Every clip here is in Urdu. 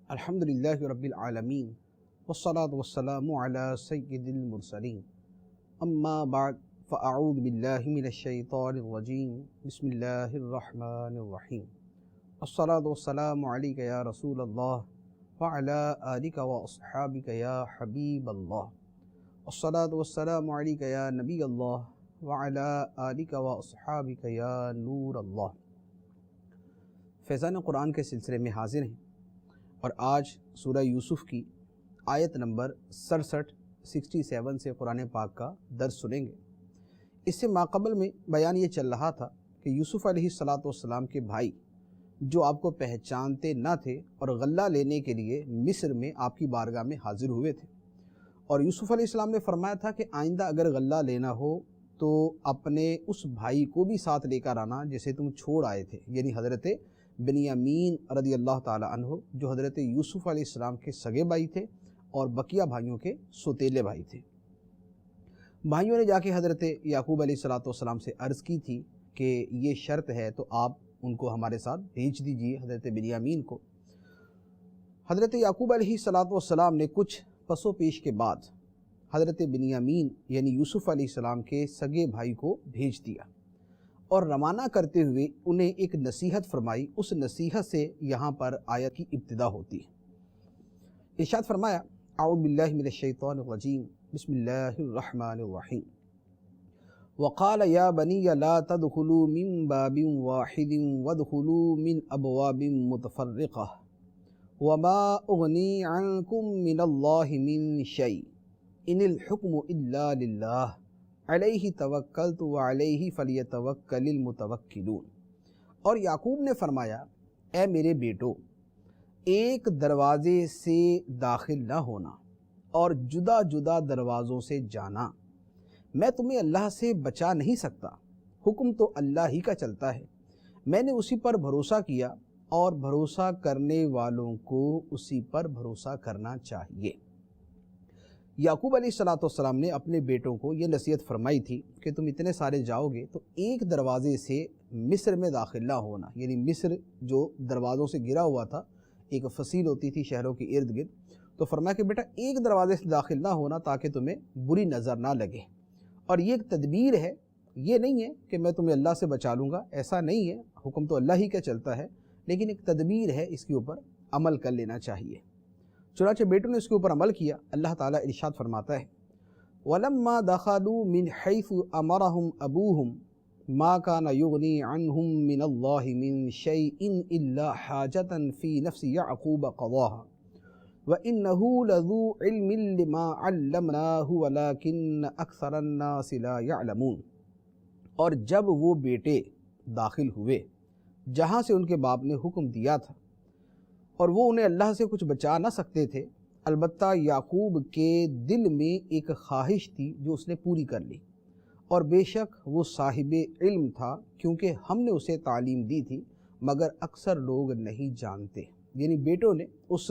الحمدللہ رب العالمین والصلاة والسلام علی سید المرسلین اما بعد فاعوذ باللہ من الشیطان الرجیم بسم اللہ الرحمن الرحیم الصلاة والسلام علیک یا رسول اللہ وعلی آلک واصحابک یا حبیب اللہ الصلاة والسلام علیک یا نبی اللہ وعلی آلک واصحابک یا نور اللہ۔ فیضان قرآن کے سلسلے میں حاضر ہیں اور آج سورہ یوسف کی آیت نمبر 67 سے قرآن پاک کا درس سنیں گے۔ اس سے ماقبل میں بیان یہ چل رہا تھا کہ یوسف علیہ السلام کے بھائی جو آپ کو پہچانتے نہ تھے اور غلہ لینے کے لیے مصر میں آپ کی بارگاہ میں حاضر ہوئے تھے، اور یوسف علیہ السلام نے فرمایا تھا کہ آئندہ اگر غلہ لینا ہو تو اپنے اس بھائی کو بھی ساتھ لے کر آنا جسے تم چھوڑ آئے تھے، یعنی حضرت بنیامین رضی اللہ تعالی عنہ جو حضرت یوسف علیہ السلام کے سگے بھائی تھے اور بقیہ بھائیوں کے سوتیلے بھائی تھے۔ بھائیوں نے جا کے حضرت یعقوب علیہ السلام سے عرض کی تھی کہ یہ شرط ہے تو آپ ان کو ہمارے ساتھ بھیج دیجئے، حضرت بنیامین کو۔ حضرت یعقوب علیہ السلام نے کچھ پس و پیش کے بعد حضرت بنیامین یعنی یوسف علیہ السلام کے سگے بھائی کو بھیج دیا اور روانہ کرتے ہوئے انہیں ایک نصیحت فرمائی۔ اس نصیحت سے یہاں پر آیت کی ابتدا ہوتی ہے۔ ارشاد فرمایا، اعوذ باللہ من الشیطان الرجیم بسم اللہ الرحمن الرحیم وقال یا بنی لا تدخلوا من باب واحد وادخلوا من ابواب متفرقہ وما اغنی عنکم من اللہ من شیء ان الحکم الا للہ علیہ توکلت وعلیہ فلیتوکل المتوکلون۔ اور یعقوب نے فرمایا، اے میرے بیٹو، ایک دروازے سے داخل نہ ہونا اور جدا جدا دروازوں سے جانا۔ میں تمہیں اللہ سے بچا نہیں سکتا، حکم تو اللہ ہی کا چلتا ہے۔ میں نے اسی پر بھروسہ کیا اور بھروسہ کرنے والوں کو اسی پر بھروسہ کرنا چاہیے۔ یعقوب علیہ السلام نے اپنے بیٹوں کو یہ نصیحت فرمائی تھی کہ تم اتنے سارے جاؤ گے تو ایک دروازے سے مصر میں داخل نہ ہونا، یعنی مصر جو دروازوں سے گھرا ہوا تھا، ایک فصیل ہوتی تھی شہروں کے ارد گرد، تو فرمایا کہ بیٹا ایک دروازے سے داخل نہ ہونا تاکہ تمہیں بری نظر نہ لگے۔ اور یہ ایک تدبیر ہے، یہ نہیں ہے کہ میں تمہیں اللہ سے بچا لوں گا، ایسا نہیں ہے، حکم تو اللہ ہی کا چلتا ہے، لیکن ایک تدبیر ہے، اس کے اوپر عمل کر لینا چاہیے۔ چنانچہ بیٹوں نے اس کے اوپر عمل کیا۔ اللہ تعالیٰ ارشاد فرماتا ہے، وَلَمَّا دَخَلُوا مِنْ حَيْثُ أَمَرَهُمْ أَبُوهُمْ مَا كَانَ يُغْنِي عَنْهُمْ مِنَ اللَّهِ مِنْ شَيْءٍ إِلَّا حَاجَةً فِي نَفْسِ يَعْقُوبَ قَضَاهَا وَإِنَّهُ لَذُو عِلْمٍ لِمَا عَلَّمْنَاهُ وَلَكِنَّ أَكْثَرَ النَّاسِ لَا يَعْلَمُونَ۔ اور جب وہ بیٹے داخل ہوئے جہاں سے ان کے باپ نے حکم دیا تھا اور وہ انہیں اللہ سے کچھ بچا نہ سکتے تھے، البتہ یعقوب کے دل میں ایک خواہش تھی جو اس نے پوری کر لی، اور بے شک وہ صاحب علم تھا کیونکہ ہم نے اسے تعلیم دی تھی، مگر اکثر لوگ نہیں جانتے۔ یعنی بیٹوں نے اس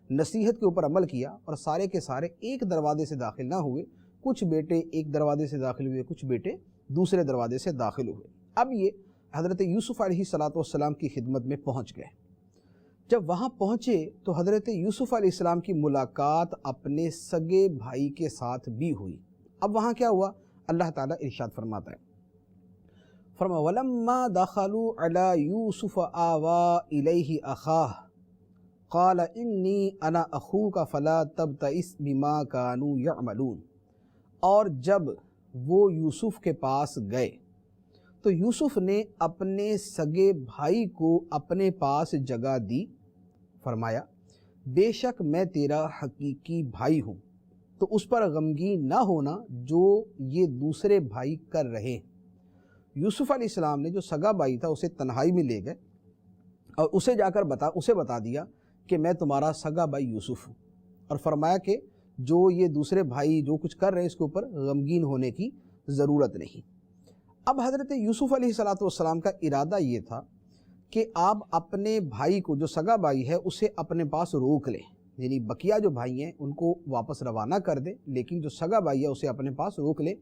نصیحت کے اوپر عمل کیا اور سارے کے سارے ایک دروازے سے داخل نہ ہوئے، کچھ بیٹے ایک دروازے سے داخل ہوئے، کچھ بیٹے دوسرے دروازے سے داخل ہوئے۔ اب یہ حضرت یوسف علیہ السلام کی خدمت میں پہنچ گئے۔ جب وہاں پہنچے تو حضرت یوسف علیہ السلام کی ملاقات اپنے سگے بھائی کے ساتھ بھی ہوئی۔ اب وہاں کیا ہوا؟ اللہ تعالیٰ ارشاد فرماتا ہے، فرمایا وَلَمَّا دَخَلُوا عَلَى يُوسُفَ آوَى إِلَيْهِ أَخَاهُ قَالَ إِنِّي أَنَا أَخُوكَ فَلَا تَبْتَئِسْ بِمَا كَانُوا يَعْمَلُونَ۔ اور جب وہ یوسف کے پاس گئے تو یوسف نے اپنے سگے بھائی کو اپنے پاس جگہ دی، فرمایا بے شک میں تیرا حقیقی بھائی ہوں، تو اس پر غمگین نہ ہونا جو یہ دوسرے بھائی کر رہے ہیں۔ یوسف علیہ السلام نے جو سگا بھائی تھا اسے تنہائی میں لے گئے اور اسے جا کر بتا دیا کہ میں تمہارا سگا بھائی یوسف ہوں، اور فرمایا کہ جو یہ دوسرے بھائی جو کچھ کر رہے ہیں اس کے اوپر غمگین ہونے کی ضرورت نہیں۔ اب حضرت یوسف علیہ السلام کا ارادہ یہ تھا کہ آپ اپنے بھائی کو جو سگا بھائی ہے اسے اپنے پاس روک لیں، یعنی بقیہ جو بھائی ہیں ان کو واپس روانہ کر دیں، لیکن جو سگا بھائی ہے اسے اپنے پاس روک لیں۔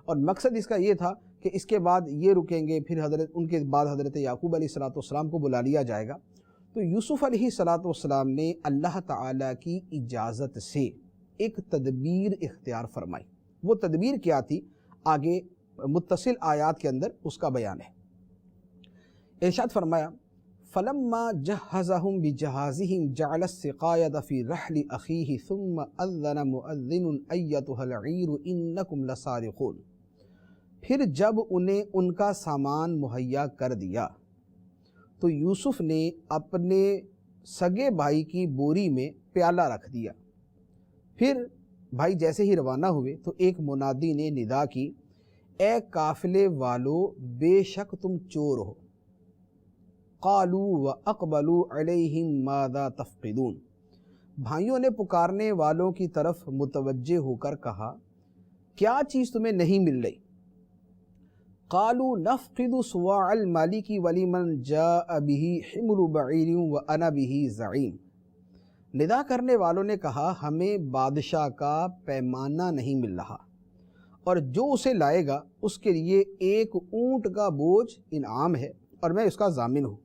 اور مقصد اس کا یہ تھا کہ اس کے بعد یہ رکیں گے، پھر ان کے بعد حضرت یعقوب علیہ السلام کو بلا لیا جائے گا، تو یوسف علیہ السلام نے اللہ تعالیٰ کی اجازت سے ایک تدبیر اختیار فرمائی. وہ تدبیر کیا تھی آگے متصل آیات کے اندر اس کا بیان ہے. ارشاد فرمایا فلما جہزہم بجہازہم جعل السقایۃ فی رحل اخیہ ثم اذن مؤذن ایتھا العیر انکم لسارقون. پھر جب انہیں ان کا سامان مہیا کر دیا تو یوسف نے اپنے سگے بھائی کی بوری میں پیالہ رکھ دیا. پھر بھائی جیسے ہی روانہ ہوئے تو ایک منادی نے ندا کی اے قافلے والو بے شک تم چور ہو. قالوا واقبلوا علیہم ماذا تفقدون. بھائیوں نے پکارنے والوں کی طرف متوجہ ہو کر کہا کیا چیز تمہیں نہیں مل رہی؟ قالوا نفقد صواع المالک ولمن جاء به حمل بعیر وانا به زعیم. ندا کرنے والوں نے کہا ہمیں بادشاہ کا پیمانہ نہیں مل رہا اور جو اسے لائے گا اس کے لیے ایک اونٹ کا بوجھ انعام ہے اور میں اس کا ضامن ہوں.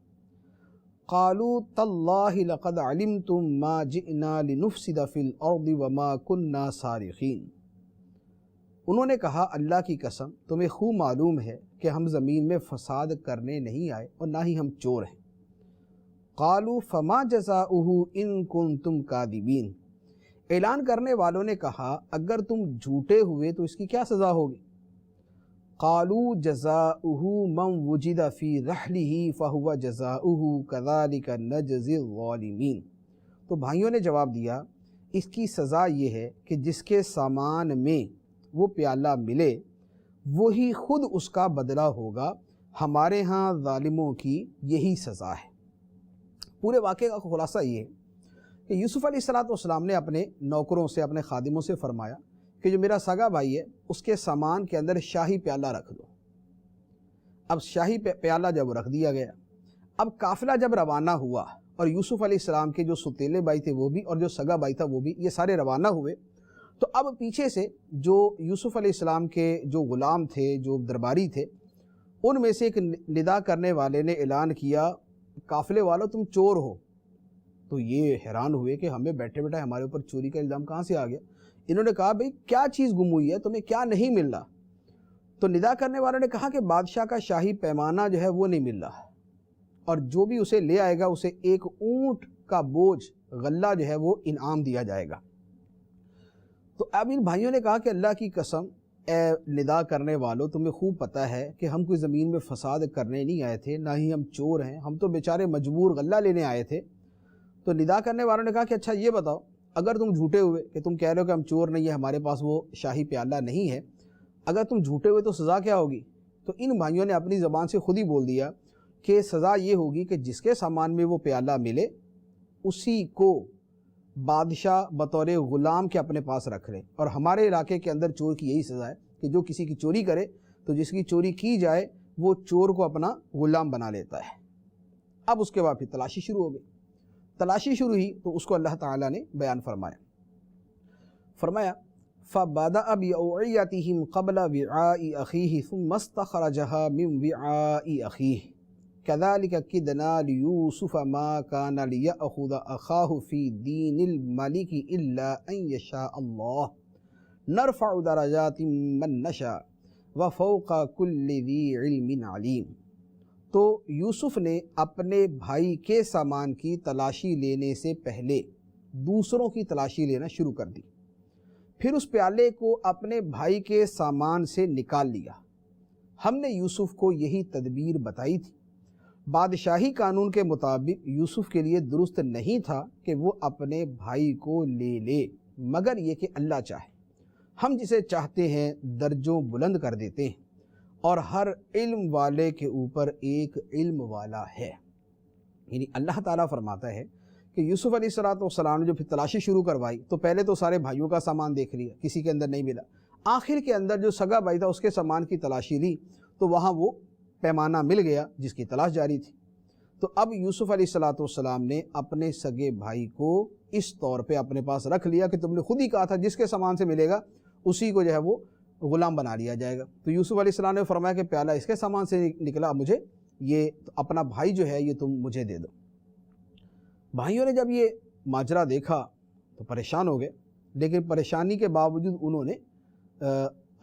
قالوا تاللہ لقد علمتم ما جئنا لنفسد فی الارض وما کننا سارقین. انہوں نے کہا اللہ کی قسم تمہیں خوب معلوم ہے کہ ہم زمین میں فساد کرنے نہیں آئے اور نہ ہی ہم چور ہیں. قالوا فما جزاؤہ ان کنتم کاذبین. اعلان کرنے والوں نے کہا اگر تم جھوٹے ہوئے تو اس کی کیا سزا ہوگی؟ قالوا جزاؤہ من وجد فی رحلہ فہو جزاؤہ کذالک نجزی الظالمین. تو بھائیوں نے جواب دیا اس کی سزا یہ ہے کہ جس کے سامان میں وہ پیالہ ملے وہی خود اس کا بدلہ ہوگا. ہمارے ہاں ظالموں کی یہی سزا ہے. پورے واقعے کا خلاصہ یہ ہے کہ یوسف علیہ السلام نے اپنے نوکروں سے اپنے خادموں سے فرمایا کہ جو میرا سگا بھائی ہے اس کے سامان کے اندر شاہی پیالہ رکھ دو. اب شاہی پیالہ جب رکھ دیا گیا اب قافلہ جب روانہ ہوا اور یوسف علیہ السلام کے جو ستیلے بھائی تھے وہ بھی اور جو سگا بھائی تھا وہ بھی یہ سارے روانہ ہوئے تو اب پیچھے سے جو یوسف علیہ السلام کے جو غلام تھے جو درباری تھے ان میں سے ایک ندا کرنے والے نے اعلان کیا قافلے والوں تم چور ہو. تو یہ حیران ہوئے کہ ہمیں بیٹھے بیٹھے ہمارے اوپر چوری کا الزام کہاں سے آ گیا. انہوں نے کہا بھئی کیا چیز گم ہوئی ہے تمہیں کیا نہیں مل رہا؟ تو ندا کرنے والوں نے کہا کہ بادشاہ کا شاہی پیمانہ جو ہے وہ نہیں مل رہا اور جو بھی اسے لے آئے گا اسے ایک اونٹ کا بوجھ غلہ جو ہے وہ انعام دیا جائے گا. تو اب ان بھائیوں نے کہا کہ اللہ کی قسم اے ندا کرنے والوں تمہیں خوب پتہ ہے کہ ہم کوئی زمین میں فساد کرنے نہیں آئے تھے نہ ہی ہم چور ہیں ہم تو بیچارے مجبور غلہ لینے آئے تھے. تو ندا کرنے والوں نے کہا کہ اچھا یہ بتاؤ اگر تم جھوٹے ہوئے کہ تم کہہ رہے ہو کہ ہم چور نہیں ہے ہمارے پاس وہ شاہی پیالہ نہیں ہے اگر تم جھوٹے ہوئے تو سزا کیا ہوگی؟ تو ان بھائیوں نے اپنی زبان سے خود ہی بول دیا کہ سزا یہ ہوگی کہ جس کے سامان میں وہ پیالہ ملے اسی کو بادشاہ بطور غلام کے اپنے پاس رکھ لے. اور ہمارے علاقے کے اندر چور کی یہی سزا ہے کہ جو کسی کی چوری کرے تو جس کی چوری کی جائے وہ چور کو اپنا غلام بنا لیتا ہے. اب اس کے بعد پھر تلاشی شروع ہو گئی. تلاشی شروع ہوئی تو اس کو اللہ تعالیٰ نے بیان فرمایا فَبَدَأَ بِأَوْعِيَتِهِمْ قَبْلَ وِعَاءِ أَخِيهِ ثُمَّ اسْتَخْرَجَهَا مِنْ وِعَاءِ أَخِيهِ كَذَلِكَ كِدْنَا لِيُوسُفَ مَا كَانَ لِيَأْخُذَ أَخَاهُ فِي دِينِ الْمَلِكِ إِلَّا أَنْ يَشَاءَ اللَّهُ نَرْفَعُ دَرَجَاتٍ مَّن نَّشَاءُ وَفَوْقَ كُلِّ ذِي عِلْمٍ عَلِيمٍ. تو یوسف نے اپنے بھائی کے سامان کی تلاشی لینے سے پہلے دوسروں کی تلاشی لینا شروع کر دی. پھر اس پیالے کو اپنے بھائی کے سامان سے نکال لیا. ہم نے یوسف کو یہی تدبیر بتائی تھی. بادشاہی قانون کے مطابق یوسف کے لیے درست نہیں تھا کہ وہ اپنے بھائی کو لے لے مگر یہ کہ اللہ چاہے. ہم جسے چاہتے ہیں درجوں بلند کر دیتے ہیں اور ہر علم والے کے اوپر ایک علم والا ہے. یعنی اللہ تعالیٰ فرماتا ہے کہ یوسف علیہ السلام نے جو پھر تلاشی شروع کروائی تو پہلے تو سارے بھائیوں کا سامان دیکھ لیا کسی کے اندر نہیں ملا. آخر کے اندر جو سگا بھائی تھا اس کے سامان کی تلاشی لی تو وہاں وہ پیمانہ مل گیا جس کی تلاش جاری تھی. تو اب یوسف علیہ السلام نے اپنے سگے بھائی کو اس طور پہ اپنے پاس رکھ لیا کہ تم نے خود ہی کہا تھا جس کے سامان سے ملے گا اسی کو جو ہے وہ غلام بنا لیا جائے گا. تو یوسف علیہ السلام نے فرمایا کہ پیالہ اس کے سامان سے نکلا مجھے یہ اپنا بھائی جو ہے یہ تم مجھے دے دو. بھائیوں نے جب یہ ماجرا دیکھا تو پریشان ہو گئے، لیکن پریشانی کے باوجود انہوں نے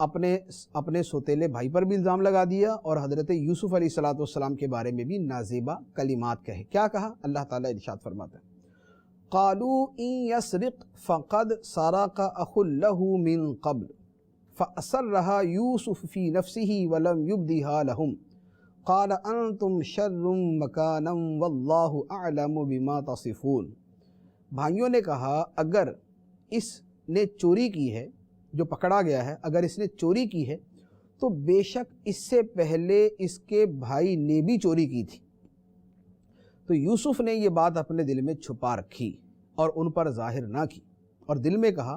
اپنے سوتیلے بھائی پر بھی الزام لگا دیا اور حضرت یوسف علیہ السلام کے بارے میں بھی نازیبہ کلمات کہے۔ کیا کہا؟ اللہ تعالیٰ ارشاد فرماتا ہے قالوا ان يسرق فقد سرق اخ له من قبل فأسرها يوسف في نفسه ولم يبدها لهم قال انتم شر مكانا والله اعلم بما تصفون۔ بھائیوں نے کہا اگر اس نے چوری کی ہے، جو پکڑا گیا ہے، اگر اس نے چوری کی ہے تو بے شک اس سے پہلے اس کے بھائی نے بھی چوری کی تھی۔ تو یوسف نے یہ بات اپنے دل میں چھپا رکھی اور ان پر ظاہر نہ کی، اور دل میں کہا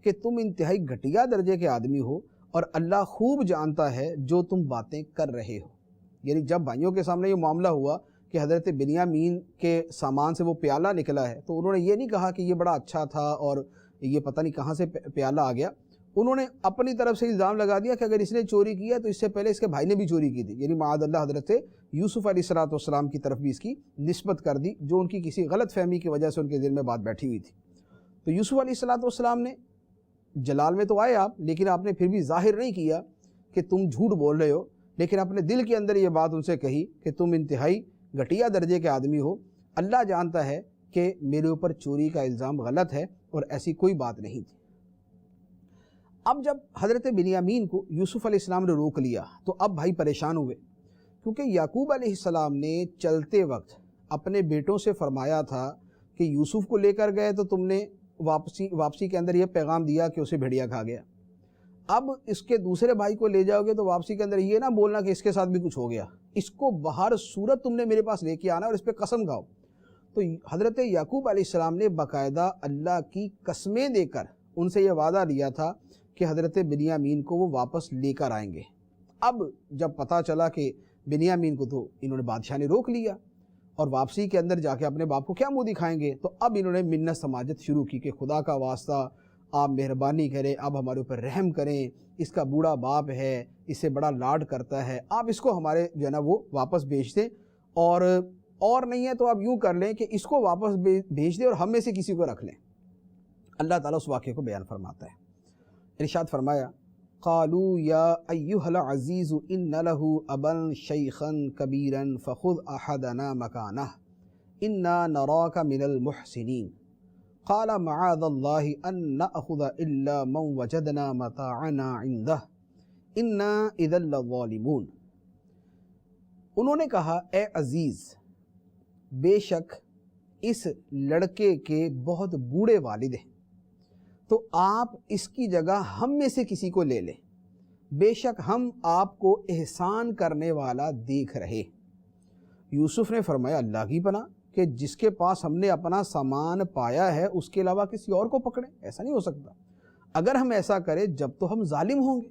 کہ تم انتہائی گھٹیا درجے کے آدمی ہو اور اللہ خوب جانتا ہے جو تم باتیں کر رہے ہو۔ یعنی جب بھائیوں کے سامنے یہ معاملہ ہوا کہ حضرت بنیامین کے سامان سے وہ پیالہ نکلا ہے، تو انہوں نے یہ نہیں کہا کہ یہ بڑا اچھا تھا اور یہ پتہ نہیں کہاں سے پیالہ آ گیا، انہوں نے اپنی طرف سے الزام لگا دیا کہ اگر اس نے چوری کیا تو اس سے پہلے اس کے بھائی نے بھی چوری کی تھی، یعنی معاذ اللہ حضرت یوسف علیہ السلام کی طرف بھی اس کی نسبت کر دی، جو ان کی کسی غلط فہمی کی وجہ سے ان کے دل میں بات بیٹھی ہوئی تھی۔ تو یوسف علیہ السلام نے جلال میں تو آئے آپ، لیکن آپ نے پھر بھی ظاہر نہیں کیا کہ تم جھوٹ بول رہے ہو، لیکن اپنے دل کے اندر یہ بات ان سے کہی کہ تم انتہائی گھٹیا درجے کے آدمی ہو، اللہ جانتا ہے کہ میرے اوپر چوری کا الزام غلط ہے اور ایسی کوئی بات نہیں تھی۔ اب جب حضرت بنیامین کو یوسف علیہ السلام نے روک لیا تو اب بھائی پریشان ہوئے، کیونکہ یعقوب علیہ السلام نے چلتے وقت اپنے بیٹوں سے فرمایا تھا کہ یوسف کو لے کر گئے تو تم نے واپسی کے اندر یہ پیغام دیا کہ اسے بھیڑیا کھا گیا، اب اس کے دوسرے بھائی کو لے جاؤ گے تو واپسی کے اندر یہ نہ بولنا کہ اس کے ساتھ بھی کچھ ہو گیا، اس کو بہر صورت تم نے میرے پاس لے کے آنا اور اس پہ قسم کھاؤ۔ تو حضرت یعقوب علیہ السلام نے باقاعدہ اللہ کی قسمیں دے کر ان سے یہ وعدہ لیا تھا کہ حضرت بنیامین کو وہ واپس لے کر آئیں گے۔ اب جب پتہ چلا کہ بنیامین کو تو انہوں نے بادشاہ نے روک لیا اور واپسی کے اندر جا کے اپنے باپ کو کیا منہ دکھائیں گے، تو اب انہوں نے منت سماجت شروع کی کہ خدا کا واسطہ آپ مہربانی کریں، آپ ہمارے اوپر رحم کریں، اس کا بوڑھا باپ ہے، اس سے بڑا لاڈ کرتا ہے، آپ اس کو ہمارے جو ہے نا وہ واپس بھیج دیں، اور نہیں ہے تو آپ یوں کر لیں کہ اس کو واپس بھیج دیں اور ہم میں سے کسی کو رکھ لیں۔ اللہ تعالیٰ اس واقعے کو بیان فرماتا ہے، ارشاد فرمایا قالوا یا ایھا العزیز ان لہ ابا شیخا کبیرا فخذ احدنا مکانہ انا نراک من المحسنین قال معاذ اللہ ان نأخذ الا من وجدنا متاعنا عنده انا اذا لظالمون۔ انہوں نے کہا اے عزیز، بے شک اس لڑکے کے بہت بوڑھے والد ہیں، تو آپ اس کی جگہ ہم میں سے کسی کو لے لیں، بے شک ہم آپ کو احسان کرنے والا دیکھ رہے۔ یوسف نے فرمایا اللہ کی پناہ کہ جس کے پاس ہم نے اپنا سامان پایا ہے اس کے علاوہ کسی اور کو پکڑیں، ایسا نہیں ہو سکتا، اگر ہم ایسا کریں جب تو ہم ظالم ہوں گے۔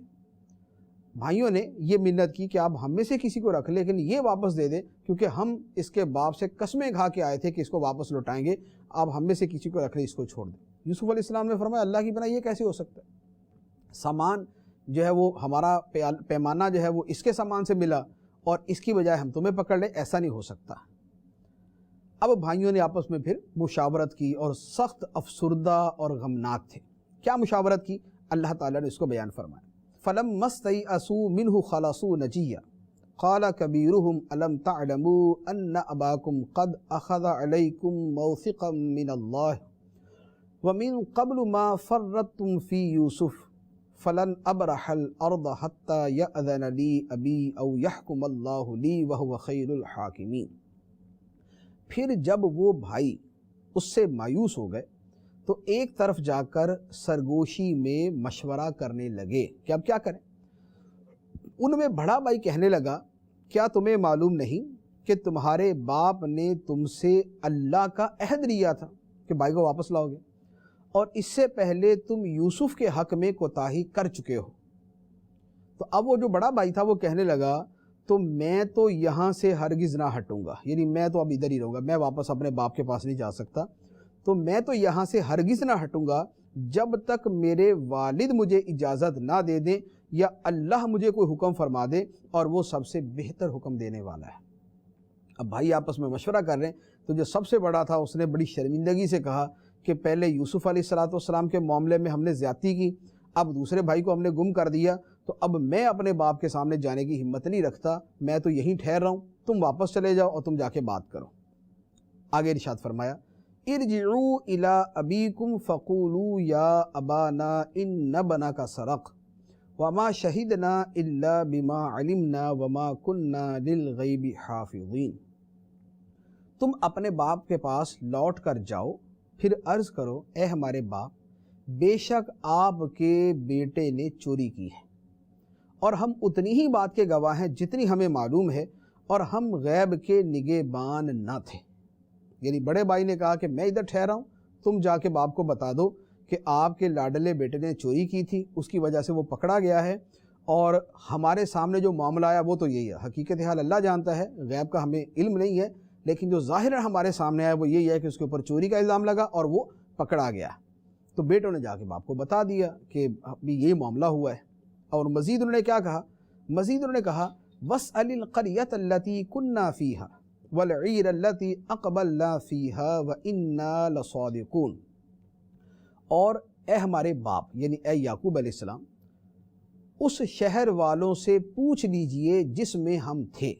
بھائیوں نے یہ منت کی کہ آپ ہم میں سے کسی کو رکھ لیں لیکن یہ واپس دے دیں، کیونکہ ہم اس کے باپ سے قسمیں کھا کے آئے تھے کہ اس کو واپس لوٹائیں گے، آپ ہم میں سے کسی کو رکھ لیں، اس کو چھوڑ دیں۔ یوسف علیہ السلام نے فرمایا اللہ کی پناہ یہ کیسے ہو سکتا ہے، سامان جو ہے وہ ہمارا پیمانہ جو ہے وہ اس کے سامان سے ملا اور اس کی بجائے ہم تمہیں پکڑ لیں، ایسا نہیں ہو سکتا۔ اب بھائیوں نے آپس میں پھر مشاورت کی اور سخت افسردہ اور غمناک تھے۔ کیا مشاورت کی؟ اللہ تعالیٰ نے اس کو بیان فرمایا فَلَمَّا اسْتَيْأَسُوا مِنْهُ خَلَصُوا نَجِيًّا قَالَ كَبِيرُهُمْ أَلَمْ تَعْلَمُوا أَنَّ أَبَاكُمْ قَدْ أَخَذَ عَلَيْكُمْ مَوْثِقًا مِّنَ اللَّهِ وَمِن قَبْلُ مَا فَرَّطْتُمْ فِي يُوسُفَ فَلَنْ أَبْرَحَ الْأَرْضَ حَتَّى يَأْذَنَ لِي أَبِي أَوْ يَحْكُمَ اللَّهُ لِي وَهُوَ خَيْرُ الْحَاكِمِينَ۔ پھر جب وہ بھائی اس سے مایوس ہو گئے تو ایک طرف جا کر سرگوشی میں مشورہ کرنے لگے کہ اب کیا کریں۔ ان میں بڑا بھائی کہنے لگا کیا تمہیں معلوم نہیں کہ تمہارے باپ نے تم سے اللہ کا عہد لیا تھا کہ بھائی کو واپس لاؤ گے، اور اس سے پہلے تم یوسف کے حق میں کوتاہی کر چکے ہو۔ تو اب وہ جو بڑا بھائی تھا وہ کہنے لگا تو میں تو یہاں سے ہرگز نہ ہٹوں گا، یعنی میں تو اب ادھر ہی رہوں گا، میں واپس اپنے باپ کے پاس نہیں جا سکتا، تو میں تو یہاں سے ہرگز نہ ہٹوں گا جب تک میرے والد مجھے اجازت نہ دے دیں یا اللہ مجھے کوئی حکم فرما دے، اور وہ سب سے بہتر حکم دینے والا ہے۔ اب بھائی آپس میں مشورہ کر رہے ہیں، تو جو سب سے بڑا تھا اس نے بڑی شرمندگی سے کہا کہ پہلے یوسف علیہ السلام کے معاملے میں ہم نے زیادتی کی، اب دوسرے بھائی کو ہم نے گم کر دیا، تو اب میں اپنے باپ کے سامنے جانے کی ہمت نہیں رکھتا، میں تو یہیں ٹھہر رہا ہوں، تم واپس چلے جاؤ اور تم جا کے بات کرو۔ آگے ارشاد فرمایا ارجعوا الی ابیکم فقولوا یا ابانا ان ابنک سرق وما شہدنا الا بما علمنا وما کننا للغیب حافظین۔ تم اپنے باپ کے پاس لوٹ کر جاؤ، پھر عرض کرو اے ہمارے باپ، بے شک آپ کے بیٹے نے چوری کی ہے، اور ہم اتنی ہی بات کے گواہ ہیں جتنی ہمیں معلوم ہے، اور ہم غیب کے نگہبان نہ تھے۔ یعنی بڑے بھائی نے کہا کہ میں ادھر ٹھہرا ہوں، تم جا کے باپ کو بتا دو کہ آپ کے لاڈلے بیٹے نے چوری کی تھی، اس کی وجہ سے وہ پکڑا گیا ہے، اور ہمارے سامنے جو معاملہ آیا وہ تو یہی ہے۔ حقیقت حال اللہ جانتا ہے، غیب کا ہمیں علم نہیں ہے، لیکن جو ظاہر ہمارے سامنے آیا وہ یہی ہے کہ اس کے اوپر چوری کا الزام لگا اور وہ پکڑا گیا۔ تو بیٹوں نے جا کے باپ کو بتا دیا کہ ابھی یہ معاملہ ہوا ہے۔ اور مزید انہوں نے کیا کہا؟ مزید انہوں نے کہا وَاسْأَلِ الْقَرْيَةَ الَّتِي كُنَّا فِيهَا وَالْعِيرَ الَّتِي أَقْبَلْنَا فِيهَا وَإِنَّا لَصَادِقُونَ، اور اے ہمارے باپ یعنی اے یعقوب علیہ السلام، اس شہر والوں سے پوچھ لیجئے جس میں ہم تھے،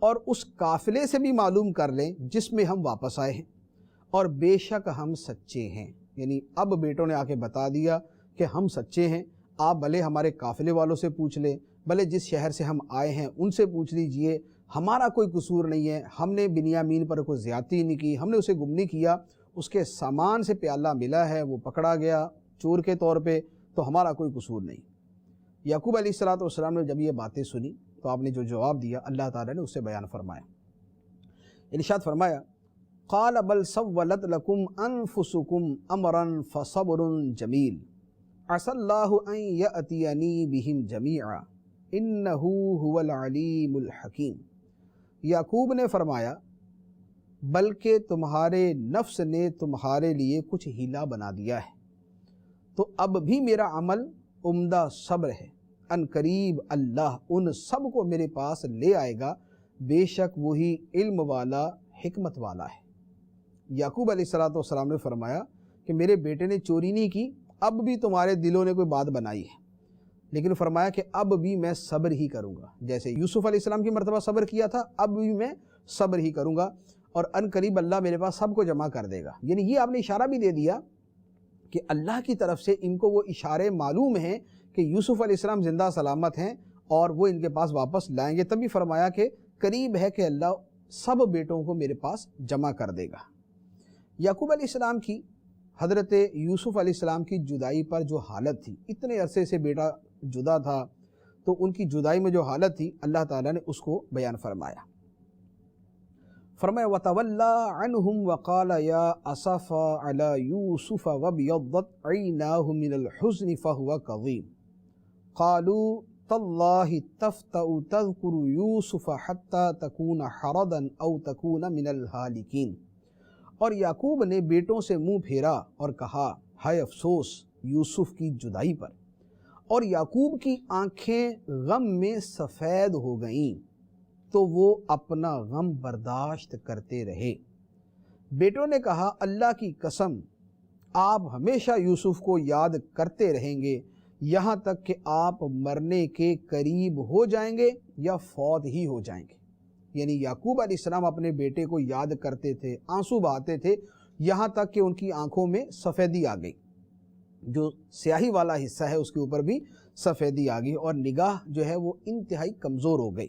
اور اس قافلے سے بھی معلوم کر لیں جس میں ہم واپس آئے ہیں، اور بے شک ہم سچے ہیں۔ یعنی اب بیٹوں نے آ کے بتا دیا کہ ہم سچے ہیں، آپ بھلے ہمارے قافلے والوں سے پوچھ لیں، بھلے جس شہر سے ہم آئے ہیں ان سے پوچھ لیجئے، ہمارا کوئی قصور نہیں ہے، ہم نے بنیامین پر کوئی زیادتی نہیں کی، ہم نے اسے گم نہیں کیا، اس کے سامان سے پیالہ ملا ہے، وہ پکڑا گیا چور کے طور پہ، تو ہمارا کوئی قصور نہیں۔ یعقوب علیہ السلام نے جب یہ باتیں سنی تو آپ نے جو جواب دیا اللہ تعالیٰ نے اس سے بیان فرمایا۔ ارشاد فرمایا قال بل سولت لکم انفسکم امرا فصبر جمیل عسى اللہ ان یأتینی بہم جمیعا انہ هو العلیم الحکیم۔ یعقوب نے فرمایا بلکہ تمہارے نفس نے تمہارے لیے کچھ ہیلا بنا دیا ہے، تو اب بھی میرا عمل عمدہ صبر ہے، ان قریب اللہ ان سب کو میرے پاس لے آئے گا، بے شک وہی علم والا حکمت والا ہے۔ یعقوب علیہ السلام نے فرمایا کہ میرے بیٹے نے چوری نہیں کی، اب بھی تمہارے دلوں نے کوئی بات بنائی ہے، لیکن فرمایا کہ اب بھی میں صبر ہی کروں گا، جیسے یوسف علیہ السلام کی مرتبہ صبر کیا تھا، اب بھی میں صبر ہی کروں گا، اور ان قریب اللہ میرے پاس سب کو جمع کر دے گا۔ یعنی یہ آپ نے اشارہ بھی دے دیا کہ اللہ کی طرف سے ان کو وہ اشارے معلوم ہیں کہ یوسف علیہ السلام زندہ سلامت ہیں اور وہ ان کے پاس واپس لائیں گے، تبھی فرمایا کہ قریب ہے کہ اللہ سب بیٹوں کو میرے پاس جمع کر دے گا۔ یعقوب علیہ السلام کی حضرت یوسف علیہ السلام کی جدائی پر جو حالت تھی، اتنے عرصے سے بیٹا جدا تھا، تو ان کی جدائی میں جو حالت تھی اللہ تعالیٰ نے اس کو بیان فرمایا۔ فرمایا وَتَوَلَّى عَنْهُمْ وَقَالَ يَا أَسَفَ عَلَى يُوسُفَ وَابْيَضَّتْ عَيْنَاهُ مِنَ الْحُزْنِ فَهُوَ كَظِيمٌ قَالُوا تَاللَّهِ تَفْتَأُ تَذْكُرُ يُوسُفَ حَتَّى تَكُونَ حَرَضًا أَوْ تَكُونَ مِنَ الْهَالِكِينَ۔ اور یعقوب نے بیٹوں سے منہ پھیرا اور کہا ہائے افسوس یوسف کی جدائی پر، اور یعقوب کی آنکھیں غم میں سفید ہو گئیں تو وہ اپنا غم برداشت کرتے رہے۔ بیٹوں نے کہا اللہ کی قسم آپ ہمیشہ یوسف کو یاد کرتے رہیں گے یہاں تک کہ آپ مرنے کے قریب ہو جائیں گے یا فوت ہی ہو جائیں گے۔ یعنی یعقوب علیہ السلام اپنے بیٹے کو یاد کرتے تھے، آنسو بہاتے تھے، یہاں تک کہ ان کی آنکھوں میں سفیدی آ گئی، جو سیاہی والا حصہ ہے اس کے اوپر بھی سفیدی آ گئی، اور نگاہ جو ہے وہ انتہائی کمزور ہو گئی۔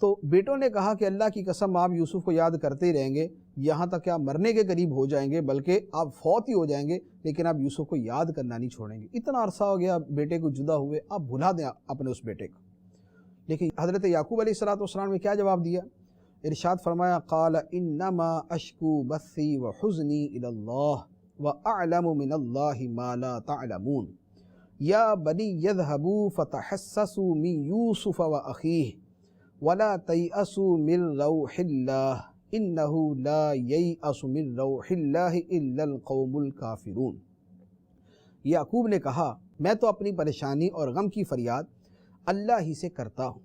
تو بیٹوں نے کہا کہ اللہ کی قسم آپ یوسف کو یاد کرتے ہی رہیں گے یہاں تک کہ آپ مرنے کے قریب ہو جائیں گے، بلکہ آپ فوت ہی ہو جائیں گے، لیکن آپ یوسف کو یاد کرنا نہیں چھوڑیں گے۔ اتنا عرصہ ہو گیا بیٹے کو جدا ہوئے، آپ بھلا دیں اپنے اس بیٹے کو۔ لیکن حضرت یعقوب علیہ السلام نے کیا جواب دیا؟ ارشاد فرمایا قال انما اشکو بثی وحزنی الی اللہ واعلم من اللہ ما لا تعلمون یا بنی یذهبوا فتحسسوا من یوسف واخیہ ولا تیأسوا من روح اللہ انہ لا ییأس من روح اللہ الا القوم الکافرون۔ یعقوب نے کہا میں تو اپنی پریشانی اور غم کی فریاد اللہ ہی سے کرتا ہوں،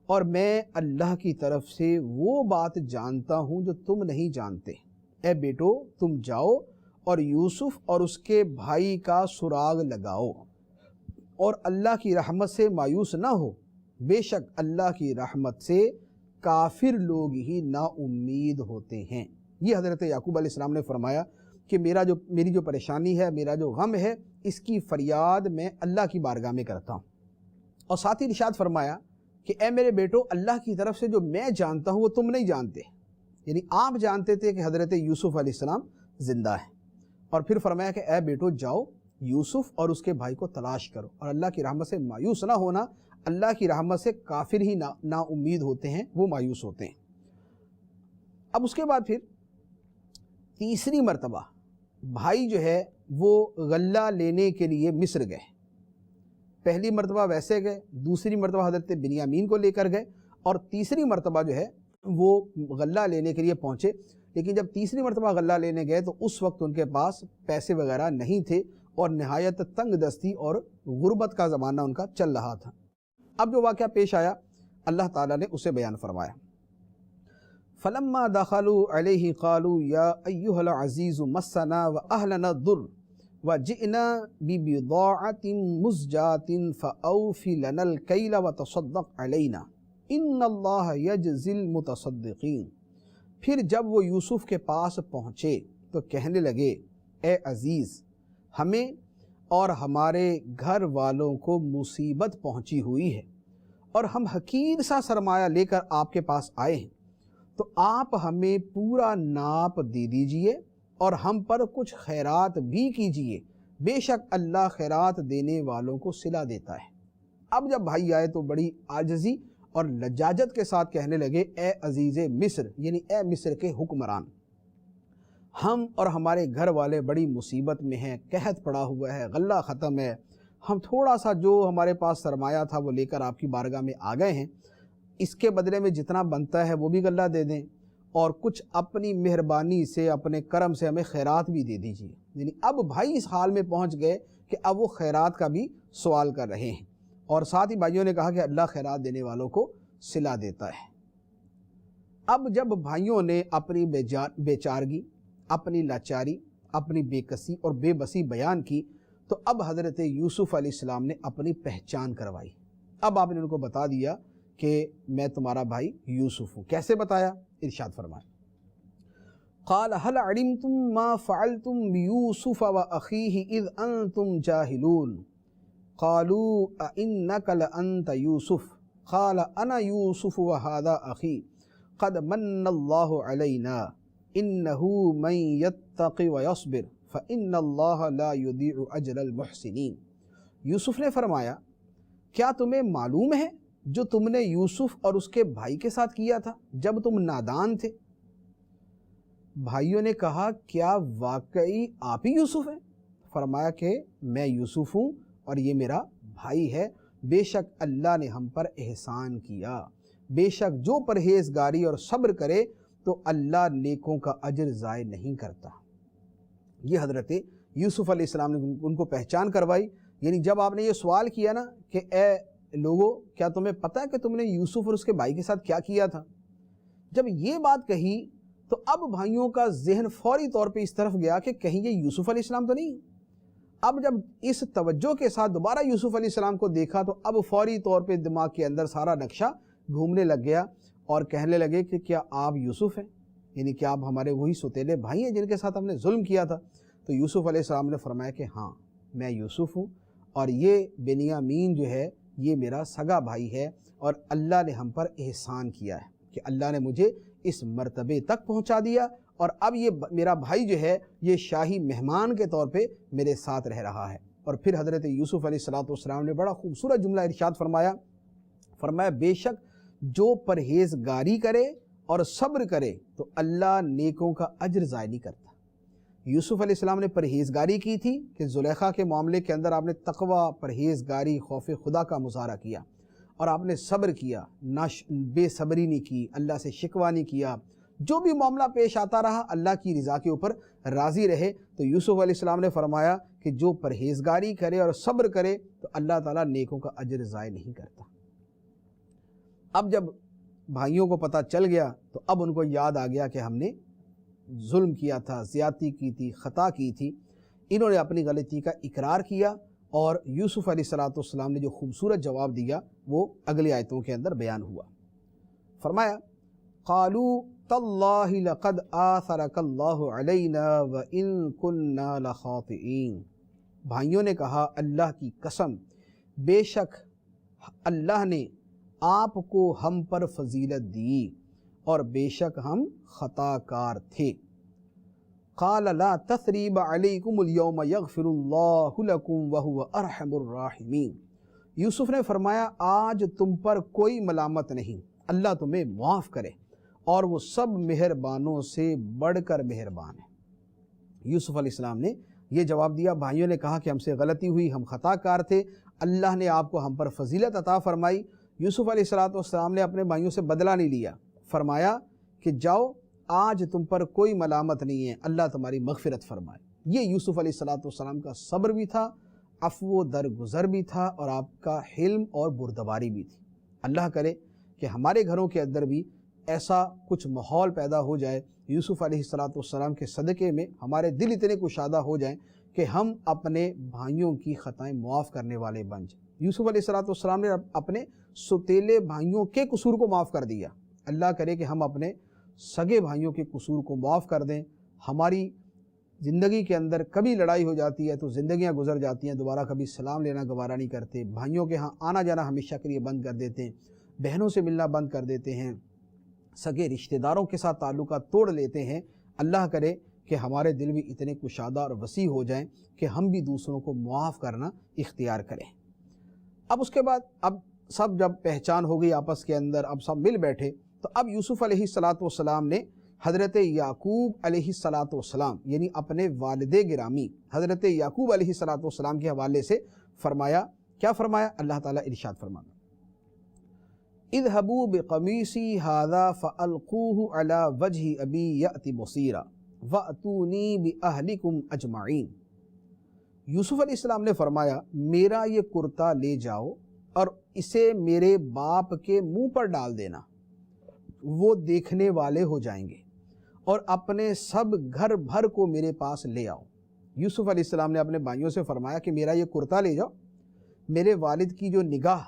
اور میں اللہ کی طرف سے وہ بات جانتا ہوں جو تم نہیں جانتے۔ اے بیٹو تم جاؤ اور یوسف اور اس کے بھائی کا سراغ لگاؤ اور اللہ کی رحمت سے مایوس نہ ہو، بے شک اللہ کی رحمت سے کافر لوگ ہی نا امید ہوتے ہیں۔ یہ حضرت یعقوب علیہ السلام نے فرمایا کہ میری جو پریشانی ہے، میرا جو غم ہے، اس کی فریاد میں اللہ کی بارگاہ میں کرتا ہوں۔ اور ساتھ ہی ارشاد فرمایا کہ اے میرے بیٹو اللہ کی طرف سے جو میں جانتا ہوں وہ تم نہیں جانتے، یعنی آپ جانتے تھے کہ حضرت یوسف علیہ السلام زندہ ہے۔ اور پھر فرمایا کہ اے بیٹو جاؤ یوسف اور اس کے بھائی کو تلاش کرو اور اللہ کی رحمت سے مایوس نہ ہونا، اللہ کی رحمت سے کافر ہی نا امید ہوتے ہیں، وہ مایوس ہوتے ہیں۔ اب اس کے بعد پھر تیسری مرتبہ بھائی جو ہے وہ غلہ لینے کے لیے مصر گئے۔ پہلی مرتبہ ویسے گئے، دوسری مرتبہ حضرت بنیامین کو لے کر گئے، اور تیسری مرتبہ جو ہے وہ غلہ لینے کے لیے پہنچے۔ لیکن جب تیسری مرتبہ غلہ لینے گئے تو اس وقت ان کے پاس پیسے وغیرہ نہیں تھے اور نہایت تنگ دستی اور غربت کا زمانہ ان کا چل رہا تھا۔ اب جو واقعہ پیش آیا اللہ تعالیٰ نے اسے بیان فرمایا۔ فلما دخلوا علیہ قالوا یا ایھا العزیز مسنا واہلنا الضر وجئنا ببضاعۃ مزجاۃ فاوف لنا الکیل وتصدق علینا ان اللہ یجزی المتصدقین۔ پھر جب وہ یوسف کے پاس پہنچے تو کہنے لگے اے عزیز، ہمیں اور ہمارے گھر والوں کو مصیبت پہنچی ہوئی ہے اور ہم حقیر سا سرمایہ لے کر آپ کے پاس آئے ہیں، تو آپ ہمیں پورا ناپ دے دیجئے اور ہم پر کچھ خیرات بھی کیجئے، بے شک اللہ خیرات دینے والوں کو صلہ دیتا ہے۔ اب جب بھائی آئے تو بڑی عاجزی اور لجاجت کے ساتھ کہنے لگے اے عزیز مصر، یعنی اے مصر کے حکمران، ہم اور ہمارے گھر والے بڑی مصیبت میں ہیں، قحط پڑا ہوا ہے، غلہ ختم ہے، ہم تھوڑا سا جو ہمارے پاس سرمایہ تھا وہ لے کر آپ کی بارگاہ میں آ گئے ہیں، اس کے بدلے میں جتنا بنتا ہے وہ بھی غلہ دے دیں اور کچھ اپنی مہربانی سے اپنے کرم سے ہمیں خیرات بھی دے دیجیے۔ یعنی اب بھائی اس حال میں پہنچ گئے کہ اب وہ خیرات کا بھی سوال کر رہے ہیں، اور ساتھ ہی بھائیوں نے کہا کہ اللہ خیرات دینے والوں کو صلہ دیتا ہے۔ اب جب بھائیوں نے اپنی بیچارگی، اپنی لاچاری، اپنی بے کسی اور بے بسی بیان کی تو اب حضرت یوسف علیہ السلام نے اپنی پہچان کروائی۔ اب آپ نے ان کو بتا دیا کہ میں تمہارا بھائی یوسف ہوں۔ کیسے بتایا؟ ارشاد فرمائے قال هل علمتم ما فعلتم بيوسف واخيه اذ انتم جاهلون قالوا أئنك لأنت يوسف قال أنا يوسف وهذا أخي قد من الله علينا إنه من يتق ويصبر فإن الله لا يضيع أجر المحسنين۔ یوسف نے فرمایا کیا تمہیں معلوم ہے جو تم نے یوسف اور اس کے بھائی کے ساتھ کیا تھا جب تم نادان تھے؟ بھائیوں نے کہا کیا واقعی آپ ہی یوسف ہیں؟ فرمایا کہ میں یوسف ہوں اور یہ میرا بھائی ہے، بے شک اللہ نے ہم پر احسان کیا، بے شک جو پرہیزگاری اور صبر کرے تو اللہ نیکوں کا اجر ضائع نہیں کرتا۔ یہ حضرت یوسف علیہ السلام نے ان کو پہچان کروائی۔ یعنی جب آپ نے یہ سوال کیا نا کہ اے لوگو کیا تمہیں پتہ ہے کہ تم نے یوسف اور اس کے بھائی کے ساتھ کیا کیا تھا، جب یہ بات کہی تو اب بھائیوں کا ذہن فوری طور پہ اس طرف گیا کہ کہیں یہ یوسف علیہ السلام تو نہیں۔ اب جب اس توجہ کے ساتھ دوبارہ یوسف علیہ السلام کو دیکھا تو اب فوری طور پہ دماغ کے اندر سارا نقشہ گھومنے لگ گیا اور کہنے لگے کہ کیا آپ یوسف ہیں، یعنی کہ آپ ہمارے وہی سوتیلے بھائی ہیں جن کے ساتھ ہم نے ظلم کیا تھا۔ تو یوسف علیہ السلام نے فرمایا کہ ہاں میں یوسف ہوں اور یہ بنیامین جو ہے یہ میرا سگا بھائی ہے، اور اللہ نے ہم پر احسان کیا ہے کہ اللہ نے مجھے اس مرتبے تک پہنچا دیا، اور اب یہ میرا بھائی جو ہے یہ شاہی مہمان کے طور پہ میرے ساتھ رہ رہا ہے۔ اور پھر حضرت یوسف علیہ السلام نے بڑا خوبصورت جملہ ارشاد فرمایا بے شک جو پرہیزگاری کرے اور صبر کرے تو اللہ نیکوں کا اجر ضائع نہیں کرتا۔ یوسف علیہ السلام نے پرہیزگاری کی تھی کہ زلیخا کے معاملے کے اندر آپ نے تقوی، پرہیزگاری، خوف خدا کا مظاہرہ کیا، اور آپ نے صبر کیا، بے صبری نہیں کی، اللہ سے شکوہ نہیں کیا، جو بھی معاملہ پیش آتا رہا اللہ کی رضا کے اوپر راضی رہے۔ تو یوسف علیہ السلام نے فرمایا کہ جو پرہیزگاری کرے اور صبر کرے تو اللہ تعالیٰ نیکوں کا اجر ضائع نہیں کرتا۔ اب جب بھائیوں کو پتہ چل گیا تو اب ان کو یاد آ گیا کہ ہم نے ظلم کیا تھا، زیادتی کی تھی، خطا کی تھی۔ انہوں نے اپنی غلطی کا اقرار کیا اور یوسف علیہ السلام نے جو خوبصورت جواب دیا وہ اگلی آیتوں کے اندر بیان ہوا۔ فرمایا قالوا تاللہ لقد آثرک اللہ علینا وان کننا لخاطئین، بھائیوں نے کہا اللہ کی قسم بے شک اللہ نے آپ کو ہم پر فضیلت دی اور بے شک ہم خطا کار تھے۔ قال لا تثریب علیکم اليوم یغفر اللہ لکم وہو ارحم الراحمین، یوسف نے فرمایا آج تم پر کوئی ملامت نہیں، اللہ تمہیں معاف کرے اور وہ سب مہربانوں سے بڑھ کر مہربان ہے۔ یوسف علیہ السلام نے یہ جواب دیا، بھائیوں نے کہا کہ ہم سے غلطی ہوئی، ہم خطا کار تھے، اللہ نے آپ کو ہم پر فضیلت عطا فرمائی۔ یوسف علیہ السلام نے اپنے بھائیوں سے بدلہ نہیں لیا، فرمایا کہ جاؤ آج تم پر کوئی ملامت نہیں ہے، اللہ تمہاری مغفرت فرمائے۔ یہ یوسف علیہ السلام کا صبر بھی تھا، عفو و درگزر بھی تھا اور آپ کا حلم اور بردباری بھی تھی۔ اللہ کرے کہ ہمارے گھروں کے اندر بھی ایسا کچھ ماحول پیدا ہو جائے، یوسف علیہ السلام کے صدقے میں ہمارے دل اتنے کشادہ ہو جائیں کہ ہم اپنے بھائیوں کی خطائیں معاف کرنے والے بن جائیں۔ یوسف علیہ السلام نے اپنے ستیلے بھائیوں کے قصور کو معاف کر دیا، اللہ کرے کہ ہم اپنے سگے بھائیوں کے قصور کو معاف کر دیں۔ ہماری زندگی کے اندر کبھی لڑائی ہو جاتی ہے تو زندگیاں گزر جاتی ہیں، دوبارہ کبھی سلام لینا گوارہ نہیں کرتے، بھائیوں کے ہاں آنا جانا ہمیشہ کے لیے بند کر دیتے ہیں، بہنوں سے ملنا بند کر دیتے ہیں، سگے رشتہ داروں کے ساتھ تعلقات توڑ لیتے ہیں۔ اللہ کرے کہ ہمارے دل بھی اتنے کشادہ اور وسیع ہو جائیں کہ ہم بھی دوسروں کو معاف کرنا اختیار کریں۔ اب اس کے بعد اب سب جب پہچان ہو گئی آپس کے اندر، اب سب مل بیٹھے، تو اب یوسف علیہ السلام نے حضرت یعقوب علیہ السلام یعنی اپنے والد گرامی حضرت یعقوب علیہ السلام کے حوالے سے فرمایا، کیا فرمایا؟ اللہ تعالیٰ ارشاد فرماتا اذهبوا بقمیصی ھذا فالقوه علی وجہ ابی یأتی بصیرا واتونی باہلکم اجمعین، یوسف علیہ السلام نے فرمایا میرا یہ کرتا لے جاؤ اور اسے میرے باپ کے منہ پر ڈال دینا، وہ دیکھنے والے ہو جائیں گے، اور اپنے سب گھر بھر کو میرے پاس لے آؤ۔ یوسف علیہ السلام نے اپنے بھائیوں سے فرمایا کہ میرا یہ کرتا لے جاؤ، میرے والد کی جو نگاہ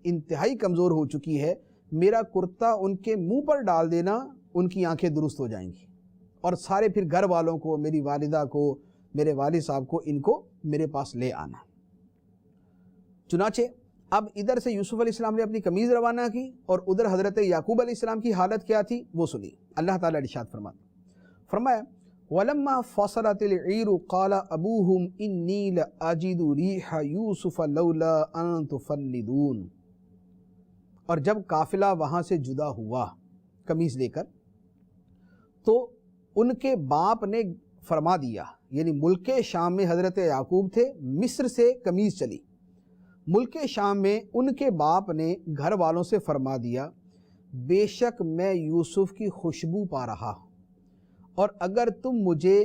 انتہائی کمزور ہو چکی ہے، میرا کرتا ان کے منہ پر ڈال دینا، ان کی آنکھیں درست ہو جائیں گی، اور سارے پھر گھر والوں کو، میری والدہ کو، میرے والد صاحب کو، ان کو میرے پاس لے آنا۔ چنانچہ اب ادھر سے یوسف علیہ السلام نے اپنی قمیض روانہ کی اور ادھر حضرت یعقوب علیہ السلام کی حالت کیا تھی وہ سنی۔ اللہ تعالیٰ ارشاد فرمایا وَلَمَّا فَصَلَتِ الْعِيرُ قَالَ أَبُوهُمْ إِنِّي لَأَجِدُ رِيحَ يُوسُفَ لَوْلَا أَن تُفَنِّدُونَ، اور جب قافلہ وہاں سے جدا ہوا قمیض لے کر، تو ان کے باپ نے فرما دیا، یعنی ملک شام میں حضرت یعقوب تھے، مصر سے قمیض چلی، ملک شام میں ان کے باپ نے گھر والوں سے فرما دیا بے شک میں یوسف کی خوشبو پا رہا ہوں، اور اگر تم مجھے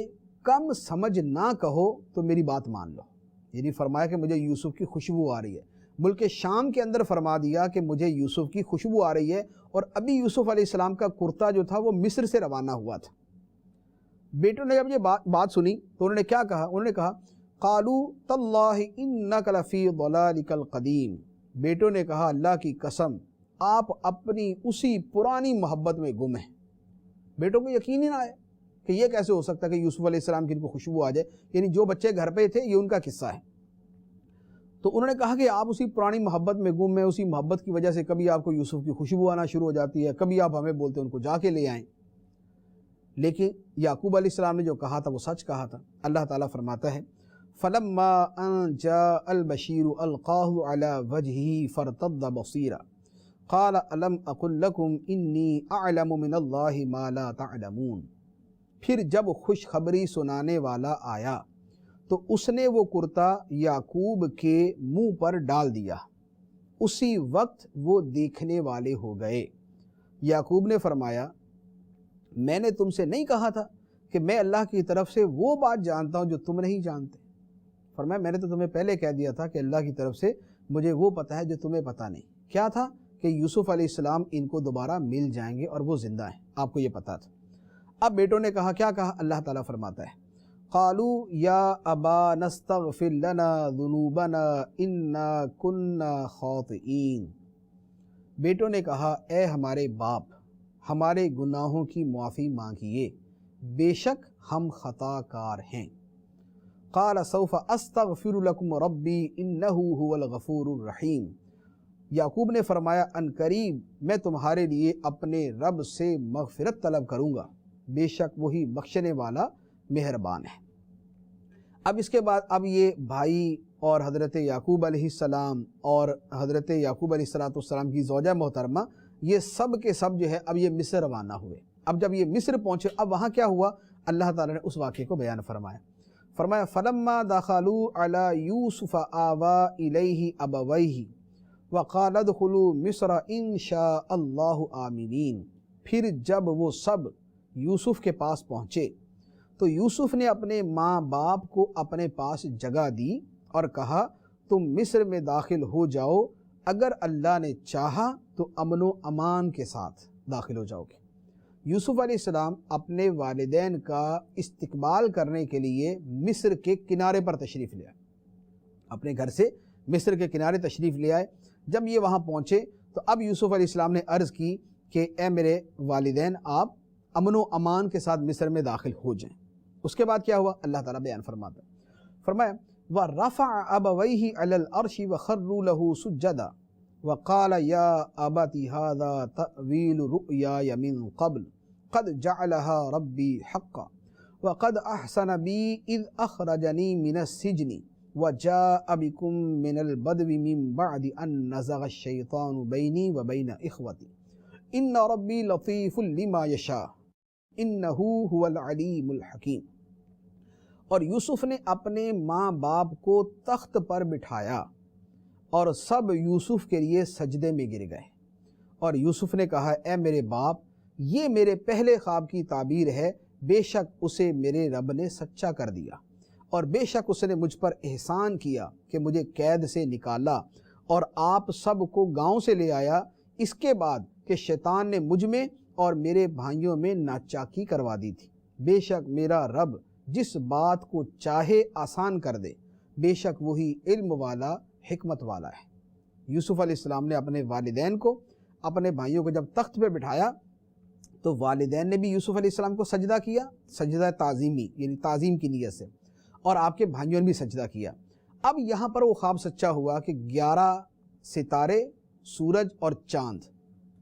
کم سمجھ نہ کہو تو میری بات مان لو، یعنی فرمایا کہ مجھے یوسف کی خوشبو آ رہی ہے، ملک شام کے اندر فرما دیا کہ مجھے یوسف کی خوشبو آ رہی ہے، اور ابھی یوسف علیہ السلام کا کرتا جو تھا وہ مصر سے روانہ ہوا تھا۔ بیٹوں نے جب یہ بات سنی تو انہوں نے کیا کہا؟ انہوں نے کہا قالوا تاللہ انک لفی ضلالک القدیم، بیٹوں نے کہا اللہ کی قسم آپ اپنی اسی پرانی محبت میں گم ہیں۔ بیٹوں کو یقین ہی نہ آئے کہ یہ کیسے ہو سکتا ہے کہ یوسف علیہ السلام کی ان کو خوشبو آ جائے، یعنی جو بچے گھر پہ تھے یہ ان کا قصہ ہے۔ تو انہوں نے کہا کہ آپ اسی پرانی محبت میں گم ہیں، اسی محبت کی وجہ سے کبھی آپ کو یوسف کی خوشبو آنا شروع ہو جاتی ہے، کبھی آپ ہمیں بولتے ہیں ان کو جا کے لے آئیں۔ لیکن یعقوب علیہ السلام نے جو کہا تھا وہ سچ کہا تھا۔ اللہ تعالیٰ فرماتا ہے فَلَمَّا أَن جَاءَ الْبَشِيرُ أَلْقَاهُ عَلَى وَجْهِهِ فَارْتَدَّ بَصِيرًا قَالَ أَلَمْ أَقُلْ لَكُمْ إِنِّي أَعْلَمُ مِنَ اللَّهِ مَا لَا تَعْلَمُونَ، پھر جب خوشخبری سنانے والا آیا تو اس نے وہ کرتا یعقوب کے منہ پر ڈال دیا، اسی وقت وہ دیکھنے والے ہو گئے۔ یعقوب نے فرمایا میں نے تم سے نہیں کہا تھا کہ میں اللہ کی طرف سے وہ بات جانتا ہوں جو تم نہیں جانتے؟ فرمایا میں نے تو تمہیں پہلے کہہ دیا تھا کہ اللہ کی طرف سے مجھے وہ پتہ ہے جو تمہیں پتہ نہیں۔ کیا تھا کہ یوسف علیہ السلام ان کو دوبارہ مل جائیں گے اور وہ زندہ ہیں، آپ کو یہ پتہ تھا۔ اب بیٹوں نے کہا، کیا کہا؟ اللہ تعالیٰ فرماتا ہے قالوا یا ابا نستغفر لنا ذنوبنا انا کنا خاطئین۔ بیٹوں نے کہا، اے ہمارے باپ، ہمارے گناہوں کی معافی مانگیے، بے شک ہم خطا کار ہیں۔ قال سوف استغفر لکم ربی انہ هو الغفور الرحیم۔ یعقوب نے فرمایا، ان قریب میں تمہارے لیے اپنے رب سے مغفرت طلب کروں گا، بے شک وہی بخشنے والا مہربان ہے۔ اب اس کے بعد اب یہ بھائی اور حضرت یعقوب علیہ السلام اور حضرت یعقوب علیہ السلام کی زوجہ محترمہ، یہ سب کے سب جو ہے اب یہ مصر روانہ ہوئے۔ اب جب یہ مصر پہنچے، اب وہاں کیا ہوا؟ اللہ تعالیٰ نے اس واقعے کو بیان فرمایا فلما دخلوا علی یوسف آوا الیہ ابویہ وقال ادخلوا مصر ان شاء اللہ آمنین۔ پھر جب وہ سب یوسف کے پاس پہنچے تو یوسف نے اپنے ماں باپ کو اپنے پاس جگہ دی اور کہا، تم مصر میں داخل ہو جاؤ، اگر اللہ نے چاہا تو امن و امان کے ساتھ داخل ہو جاؤ گے۔ یوسف علیہ السلام اپنے والدین کا استقبال کرنے کے لیے مصر کے کنارے پر تشریف لے آئے، اپنے گھر سے مصر کے کنارے تشریف لے آئے۔ جب یہ وہاں پہنچے تو اب یوسف علیہ السلام نے عرض کی کہ اے میرے والدین، آپ امن و امان کے ساتھ مصر میں داخل ہو جائیں۔ اس کے بعد کیا ہوا؟ اللہ تعالیٰ بیان فرماتا ہے، فرمایا وَرَفَعَ أَبَوَيْهِ عَلَى الْعَرْشِ وَخَرُّوا لَهُ سُجَّدًا وَقَالَ يَا أَبَتِ هَذَا تَأْوِيلُ رُؤْيَايَ مِن قَبْلُ قَدْ جَعَلَهَا رَبِّي حَقًّا وَقَدْ أَحْسَنَ بِي إِذْ أَخْرَجَنِي مِنَ السِّجْنِ وَجَاءَ بِكُم مِّنَ الْبَدْوِ مِن بَعْدِ أَن نَّزَغَ الشَّيْطَانُ بَيْنِي وَبَيْنَ إِخْوَتِي إِنَّ رَبِّي لَطِيفٌ لِّمَا يَشَاءُ إِنَّهُ هُوَ الْعَلِيمُ الْحَكِيمُ۔ اور یوسف نے اپنے ماں باپ کو تخت پر بٹھایا اور سب یوسف کے لیے سجدے میں گر گئے، اور یوسف نے کہا، اے میرے باپ، یہ میرے پہلے خواب کی تعبیر ہے، بے شک اسے میرے رب نے سچا کر دیا، اور بے شک اس نے مجھ پر احسان کیا کہ مجھے قید سے نکالا اور آپ سب کو گاؤں سے لے آیا، اس کے بعد کہ شیطان نے مجھ میں اور میرے بھائیوں میں ناچاکی کروا دی تھی۔ بے شک میرا رب جس بات کو چاہے آسان کر دے، بے شک وہی علم والا حکمت والا ہے۔ یوسف علیہ السلام نے اپنے والدین کو، اپنے بھائیوں کو جب تخت پہ بٹھایا تو والدین نے بھی یوسف علیہ السلام کو سجدہ کیا، سجدہ تعظیمی یعنی تعظیم کی نیت سے، اور آپ کے بھائیوں نے بھی سجدہ کیا۔ اب یہاں پر وہ خواب سچا ہوا کہ 11 ستارے، سورج اور چاند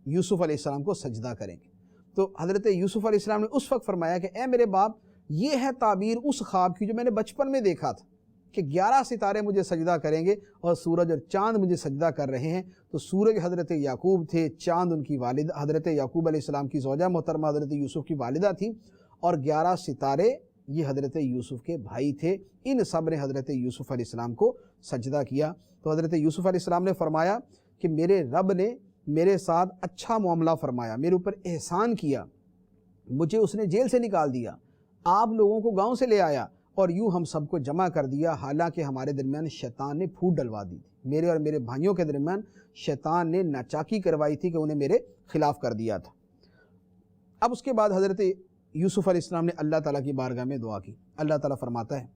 یوسف علیہ السلام کو سجدہ کریں گے۔ تو حضرت یوسف علیہ السلام نے اس وقت فرمایا کہ اے میرے باپ، یہ ہے تعبیر اس خواب کی جو میں نے بچپن میں دیکھا تھا کہ 11 ستارے مجھے سجدہ کریں گے اور سورج اور چاند مجھے سجدہ کر رہے ہیں۔ تو سورج حضرت یعقوب تھے، چاند ان کی والدہ حضرت یعقوب علیہ السلام کی زوجہ محترمہ حضرت یوسف کی والدہ تھی، اور 11 ستارے یہ حضرت یوسف کے بھائی تھے۔ ان سب نے حضرت یوسف علیہ السلام کو سجدہ کیا۔ تو حضرت یوسف علیہ السلام نے فرمایا کہ میرے رب نے میرے ساتھ اچھا معاملہ فرمایا، میرے اوپر احسان کیا، مجھے اس نے جیل سے نکال دیا، آپ لوگوں کو گاؤں سے لے آیا، اور یوں ہم سب کو جمع کر دیا، حالانکہ ہمارے درمیان شیطان نے پھوٹ ڈلوا دی تھی، میرے اور میرے بھائیوں کے درمیان شیطان نے ناچاکی کروائی تھی کہ انہیں میرے خلاف کر دیا تھا۔ اب اس کے بعد حضرت یوسف علیہ السلام نے اللہ تعالیٰ کی بارگاہ میں دعا کی۔ اللہ تعالیٰ فرماتا ہے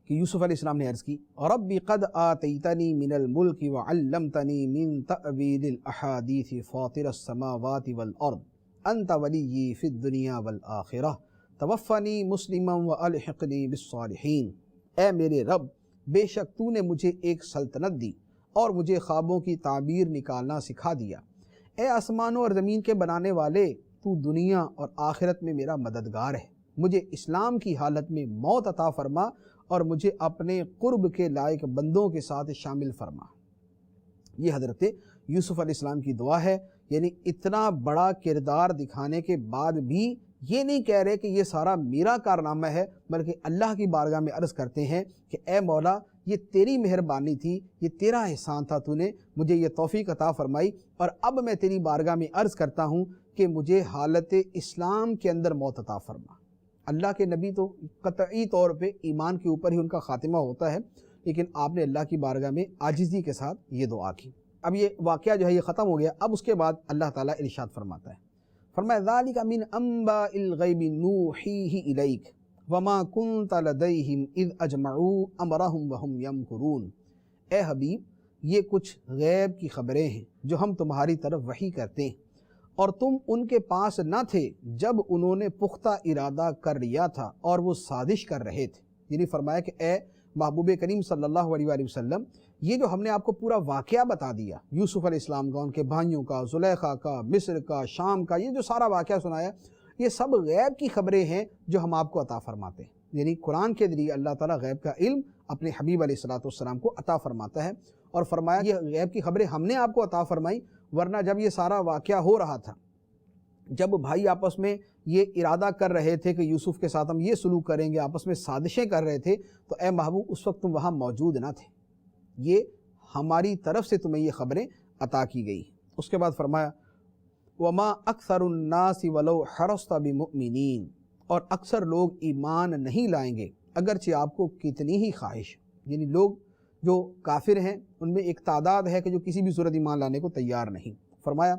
کہ یوسف علیہ السلام نے عرض کی، رب قد آتیتنی من الملک وعلمتنی من تأویل الاحادیث فاطر السماوات والارض انت ولی فی الدنیا والآخرہ توفنی مسلما والحقنی بالصالحین۔ اے میرے رب، بے شک تو نے مجھے ایک سلطنت دی اور مجھے خوابوں کی تعبیر نکالنا سکھا دیا۔ اے آسمانوں اور زمین کے بنانے والے، تو دنیا اور آخرت میں میرا مددگار ہے، مجھے اسلام کی حالت میں موت عطا فرما اور مجھے اپنے قرب کے لائق بندوں کے ساتھ شامل فرما۔ یہ حضرت یوسف علیہ السلام کی دعا ہے، یعنی اتنا بڑا کردار دکھانے کے بعد بھی یہ نہیں کہہ رہے کہ یہ سارا میرا کارنامہ ہے، بلکہ اللہ کی بارگاہ میں عرض کرتے ہیں کہ اے مولا، یہ تیری مہربانی تھی، یہ تیرا احسان تھا، تو نے مجھے یہ توفیق عطا فرمائی، اور اب میں تیری بارگاہ میں عرض کرتا ہوں کہ مجھے حالت اسلام کے اندر موت عطا فرما۔ اللہ کے نبی تو قطعی طور پہ ایمان کے اوپر ہی ان کا خاتمہ ہوتا ہے، لیکن آپ نے اللہ کی بارگاہ میں عاجزی کے ساتھ یہ دعا کی۔ اب یہ واقعہ جو ہے یہ ختم ہو گیا. اب اس کے بعد اللہ تعالیٰ ارشاد فرماتا ہے, فرمایا ذالک من انباء الغیب نوحیہ الیک وما کنت لدیہم اذ اجمعوا امرہم وہم یمکرون. اے حبیب یہ کچھ غیب کی خبریں ہیں جو ہم تمہاری طرف وحی کرتے ہیں اور تم ان کے پاس نہ تھے جب انہوں نے پختہ ارادہ کر لیا تھا اور وہ سازش کر رہے تھے. یعنی فرمایا کہ اے محبوب کریم صلی اللہ علیہ وآلہ وسلم یہ جو ہم نے آپ کو پورا واقعہ بتا دیا یوسف علیہ السلام کا, ان کے بھائیوں کا, زلیخا کا, مصر کا, شام کا, یہ جو سارا واقعہ سنایا یہ سب غیب کی خبریں ہیں جو ہم آپ کو عطا فرماتے ہیں. یعنی قرآن کے ذریعے اللہ تعالیٰ غیب کا علم اپنے حبیب علیہ السلام کو عطا فرماتا ہے اور فرمایا یہ غیب کی خبریں ہم نے آپ کو عطا فرمائی, ورنہ جب یہ سارا واقعہ ہو رہا تھا, جب بھائی آپس میں یہ ارادہ کر رہے تھے کہ یوسف کے ساتھ ہم یہ سلوک کریں گے, آپس میں سازشیں کر رہے تھے, تو اے محبوب اس وقت تم وہاں موجود نہ تھے, یہ ہماری طرف سے تمہیں یہ خبریں عطا کی گئی. اس کے بعد فرمایا وما اکثر الناس ولو حرصت بمؤمنین, اور اکثر لوگ ایمان نہیں لائیں گے اگرچہ آپ کو کتنی ہی خواہش. یعنی لوگ جو کافر ہیں ان میں ایک تعداد ہے کہ جو کسی بھی صورت ایمان لانے کو تیار نہیں. فرمایا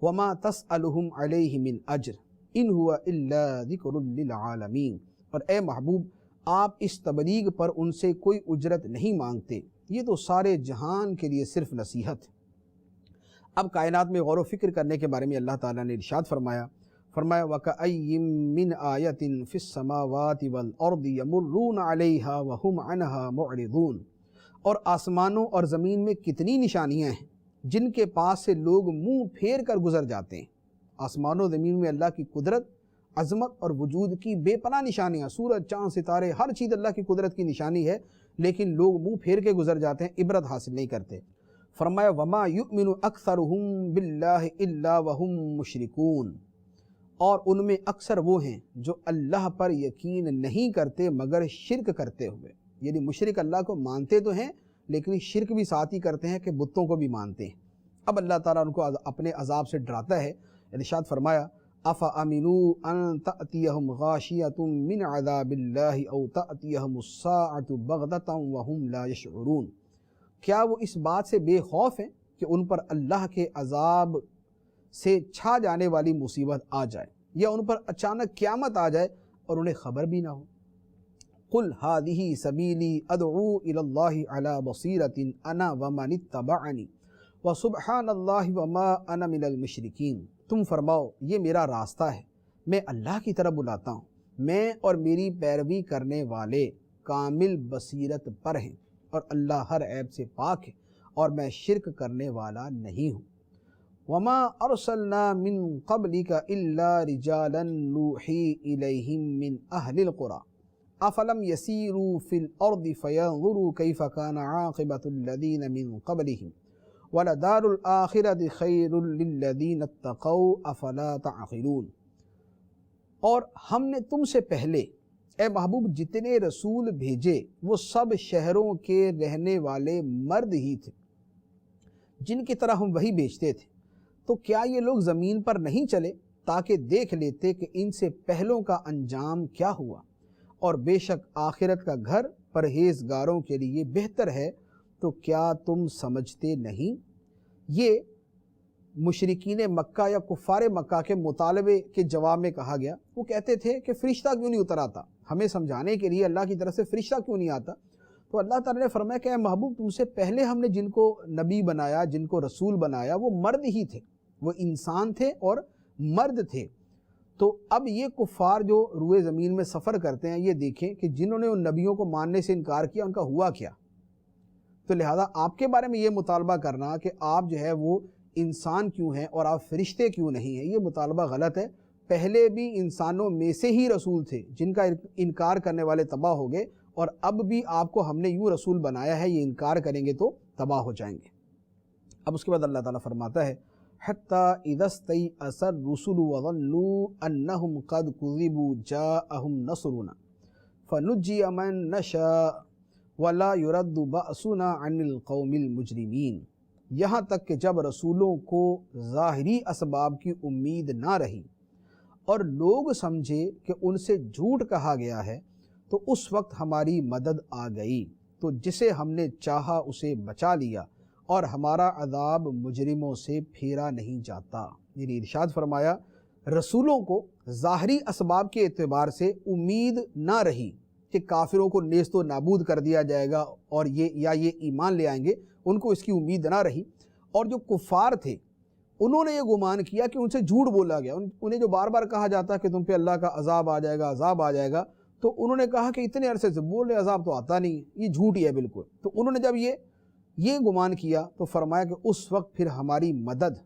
وما تسألہم علیہ من اجر ان ہوا الا ذکر للعالمین, اور اے محبوب آپ اس تبلیغ پر ان سے کوئی اجرت نہیں مانگتے, یہ تو سارے جہان کے لیے صرف نصیحت ہے. اب کائنات میں غور و فکر کرنے کے بارے میں اللہ تعالیٰ نے ارشاد فرمایا وَكَأَيٍّ مِّنْ آیَةٍ فِي السَّمَاوَاتِ وَالْأَرْضِ يَمُرُّونَ عَلَيْهَا وَهُمْ عَنْهَا مُعْرِضُونَ, اور آسمانوں اور زمین میں کتنی نشانیاں ہیں جن کے پاس سے لوگ منہ پھیر کر گزر جاتے ہیں. آسمانوں و زمین میں اللہ کی قدرت, عظمت اور وجود کی بے پناہ نشانیاں, سورج, چاند, ستارے, ہر چیز اللہ کی قدرت کی نشانی ہے, لیکن لوگ منہ پھیر کے گزر جاتے ہیں, عبرت حاصل نہیں کرتے. فرمایا وما یؤمن اکثرہم باللہ الا وہم مشرکون, اور ان میں اکثر وہ ہیں جو اللہ پر یقین نہیں کرتے مگر شرک کرتے ہوئے. یعنی مشرک اللہ کو مانتے تو ہیں لیکن شرک بھی ساتھ ہی کرتے ہیں کہ بتوں کو بھی مانتے ہیں. اب اللہ تعالیٰ ان کو اپنے عذاب سے ڈراتا ہے. ارشاد فرمایا افامنوا ان تأتیہم غاشیۃ من عذاب اللہ او تأتیہم الساعۃ بغتۃ وہم لا یشعرون, کیا وہ اس بات سے بے خوف ہیں کہ ان پر اللہ کے عذاب سے چھا جانے والی مصیبت آ جائے یا ان پر اچانک قیامت آ جائے اور انہیں خبر بھی نہ ہو. قل هذه سبیلی ادعو الی اللہ علی بصیرۃ انا ومن اتبعنی وسبحان اللہ وما انا من المشرکین. تم فرماؤ یہ میرا راستہ ہے, میں اللہ کی طرف بلاتا ہوں, میں اور میری پیروی کرنے والے کامل بصیرت پر ہیں اور اللہ ہر عیب سے پاک ہے اور میں شرک کرنے والا نہیں ہوں. وما ارسلنا من قبلک الا رجالا نوحی الیہم من اہل القری افلم یسیروا فی الارض فینظروا کیف کان عاقبۃ الذین من قبلہم وَلَدَارُ الْآخِرَةِ خَيْرٌ لِلَّذِينَ اتَّقَوْا أَفَلَا تَعْقِلُونَ, اور ہم نے تم سے پہلے اے محبوب جتنے رسول بھیجے وہ سب شہروں کے رہنے والے مرد ہی تھے جن کی طرح ہم وہی بھیجتے تھے. تو کیا یہ لوگ زمین پر نہیں چلے تاکہ دیکھ لیتے کہ ان سے پہلوں کا انجام کیا ہوا, اور بے شک آخرت کا گھر پرہیزگاروں کے لیے بہتر ہے, تو کیا تم سمجھتے نہیں. یہ مشرکین مکہ یا کفار مکہ کے مطالبے کے جواب میں کہا گیا. وہ کہتے تھے کہ فرشتہ کیوں نہیں اتر آتا, ہمیں سمجھانے کے لیے اللہ کی طرف سے فرشتہ کیوں نہیں آتا. تو اللہ تعالیٰ نے فرمایا کہ اے محبوب تم سے پہلے ہم نے جن کو نبی بنایا, جن کو رسول بنایا, وہ مرد ہی تھے, وہ انسان تھے اور مرد تھے. تو اب یہ کفار جو روئے زمین میں سفر کرتے ہیں یہ دیکھیں کہ جنہوں نے ان نبیوں کو ماننے سے انکار کیا ان کا ہوا کیا. تو لہذا آپ کے بارے میں یہ مطالبہ کرنا کہ آپ جو ہے وہ انسان کیوں ہیں اور آپ فرشتے کیوں نہیں ہیں, یہ مطالبہ غلط ہے. پہلے بھی انسانوں میں سے ہی رسول تھے جن کا انکار کرنے والے تباہ ہو گئے, اور اب بھی آپ کو ہم نے یوں رسول بنایا ہے, یہ انکار کریں گے تو تباہ ہو جائیں گے. اب اس کے بعد اللہ تعالیٰ فرماتا ہے حَتَّى إِذَا اسْتَيْأَسَ الرُّسُلُ وَظَنُّوا أَنَّهُمْ قَدْ كُذِبُوا جَاءَهُمْ نَصْرُنَا فَنُجِّيَ مَن نَّشَاءُ وَلَا يُرَدُّ بَأْسُنَا عَنِ الْقَوْمِ الْمُجْرِمِينَ, یہاں تک کہ جب رسولوں کو ظاہری اسباب کی امید نہ رہی اور لوگ سمجھے کہ ان سے جھوٹ کہا گیا ہے, تو اس وقت ہماری مدد آ گئی, تو جسے ہم نے چاہا اسے بچا لیا اور ہمارا عذاب مجرموں سے پھیرا نہیں جاتا۔ یعنی ارشاد فرمایا رسولوں کو ظاہری اسباب کے اعتبار سے امید نہ رہی کہ کافروں کو نیست و نابود کر دیا جائے گا اور یہ ایمان لے آئیں گے، ان کو اس کی امید نہ رہی۔ اور جو کفار تھے انہوں نے یہ گمان کیا کہ ان سے جھوٹ بولا گیا، انہیں جو بار بار کہا جاتا کہ تم پہ اللہ کا عذاب آ جائے گا، عذاب آ جائے گا، تو انہوں نے کہا کہ اتنے عرصے سے بول رہے عذاب تو آتا نہیں، یہ جھوٹ ہی ہے بالکل۔ تو انہوں نے جب یہ گمان کیا تو فرمایا کہ اس وقت پھر ہماری مدد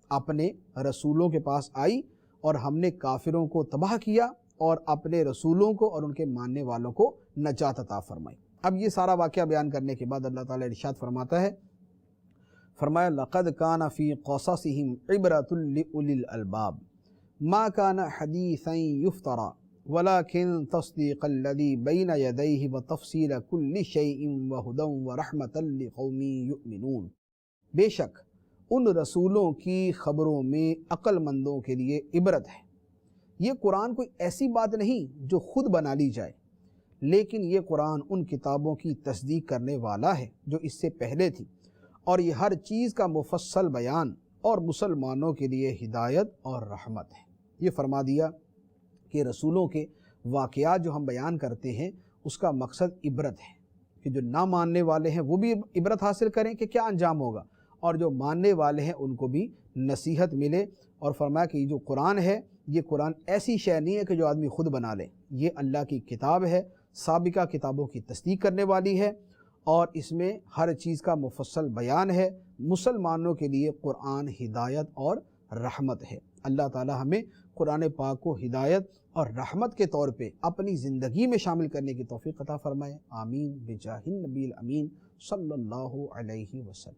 اپنے رسولوں کے پاس آئی اور ہم نے کافروں کو تباہ کیا اور اپنے رسولوں کو اور ان کے ماننے والوں کو نجات عطا فرمائی۔ اب یہ سارا واقعہ بیان کرنے کے بعد اللہ تعالیٰ ارشاد فرماتا ہے، فرمایا لَقَدْ كَانَ فِي قَصَصِهِمْ عِبْرَةٌ لِأُولِي الْأَلْبَابِ مَا كَانَ حَدِيثًا يُفْتَرَى وَلَكِنْ تَصْدِيقَ الَّذِي بَيْنَ يَدَيْهِ وَتَفْصِيلَ كُلِّ شَيْءٍ وَهُدًى وَرَحْمَةً لِقَوْمٍ يُؤْمِنُونَ۔ بے شک ان رسولوں کی خبروں میں عقل مندوں کے لیے عبرت ہے۔ یہ قرآن کوئی ایسی بات نہیں جو خود بنا لی جائے، لیکن یہ قرآن ان کتابوں کی تصدیق کرنے والا ہے جو اس سے پہلے تھی، اور یہ ہر چیز کا مفصل بیان اور مسلمانوں کے لیے ہدایت اور رحمت ہے۔ یہ فرما دیا کہ رسولوں کے واقعات جو ہم بیان کرتے ہیں اس کا مقصد عبرت ہے، کہ جو نہ ماننے والے ہیں وہ بھی عبرت حاصل کریں کہ کیا انجام ہوگا، اور جو ماننے والے ہیں ان کو بھی نصیحت ملے۔ اور فرمایا کہ یہ جو قرآن ہے، یہ قرآن ایسی شے نہیں ہے کہ جو آدمی خود بنا لے، یہ اللہ کی کتاب ہے، سابقہ کتابوں کی تصدیق کرنے والی ہے، اور اس میں ہر چیز کا مفصل بیان ہے۔ مسلمانوں کے لیے قرآن ہدایت اور رحمت ہے۔ اللہ تعالی ہمیں قرآن پاک کو ہدایت اور رحمت کے طور پہ اپنی زندگی میں شامل کرنے کی توفیق عطا فرمائے۔ آمین بجاہ النبی الامین صلی اللہ علیہ وسلم۔